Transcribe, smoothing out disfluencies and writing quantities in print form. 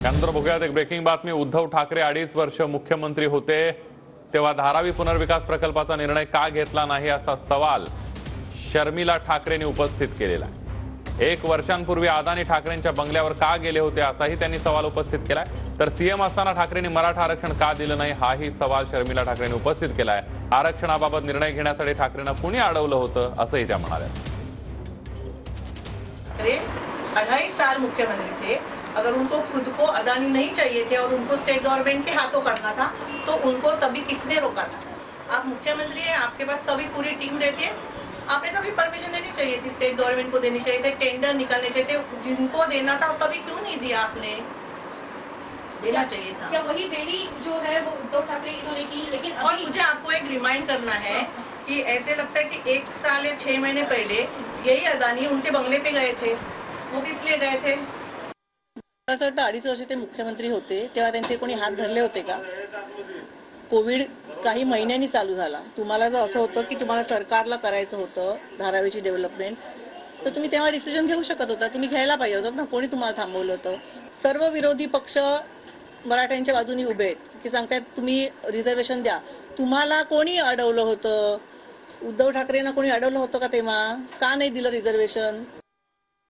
त्यानंतर बघूयात एक ब्रेकिंग बातमी। उद्धव ठाकरे 2.5 वर्ष मुख्यमंत्री होते तेव्हा धारावी पुनर्विकास प्रकल्पाचा निर्णय का घेतला नाही असा सवाल शर्मिला ठाकरेंनी उपस्थित केलेला आहे। 1 वर्षांपूर्वी अदानी ठाकरेंच्या बंगल्यावर का गेले होते असाही त्यांनी सवाल उपस्थित केलाय। तर सीएम असताना ठाकरेंनी मराठा आरक्षण का दिलं नाही हाही सवाल शर्मिला ठाकरेंनी उपस्थित केलाय। आरक्षणाबाबत निर्णय घेण्यासाठी ठाकरेंना कुणी अडवलं होतं असंही त्या म्हणाल्या। 2.5 साल मुख्यमंत्री थे, अगर उनको खुद को अदानी नहीं चाहिए थे और उनको स्टेट गवर्नमेंट के हाथों करना था तो उनको तभी किसने रोका था? आप मुख्यमंत्री हैं, आपके पास सभी पूरी टीम रहती है, आपने तभी परमिशन देनी चाहिए थी, स्टेट गवर्नमेंट को देनी चाहिए थे, टेंडर निकालने चाहिए थे, जिनको देना था तभी क्यों नहीं दिया आपने? देना चाहिए था। क्या वही देरी जो है वो उद्धव ठाकरे इन्होंने की? लेकिन और मुझे आपको एक रिमाइंड करना है कि ऐसे लगता है कि 1 साल या 6 महीने पहले यही अदानी उनके बंगले पे गए थे, वो किस लिए गए थे? असं वाटतं 2.5 वर्ष ते मुख्यमंत्री होते तेव्हा त्यांचे कोणी हात धरले होते का? कोविड काही महिन्यांनी चालू झाला, तुम्हाला जर असं होतं की तुम्हाला सरकारला करायचं होतं धारावीची डेव्हलपमेंट तर तुम्ही तेव्हा डिसिजन घेऊ शकत होता, तुम्ही घ्यायला पाहिजे होतं ना। कोणी तुम्हाला थांबवलं होतं? सर्व विरोधी पक्ष मराठ्यांच्या बाजूनी उभे आहेत की सांगतात तुम्ही रिझर्वेशन द्या। तुम्हाला कोणी अडवलं होतं? उद्धव ठाकरेंना कोणी अडवलं होतं का तेव्हा? का नाही दिलं रिझर्वेशन?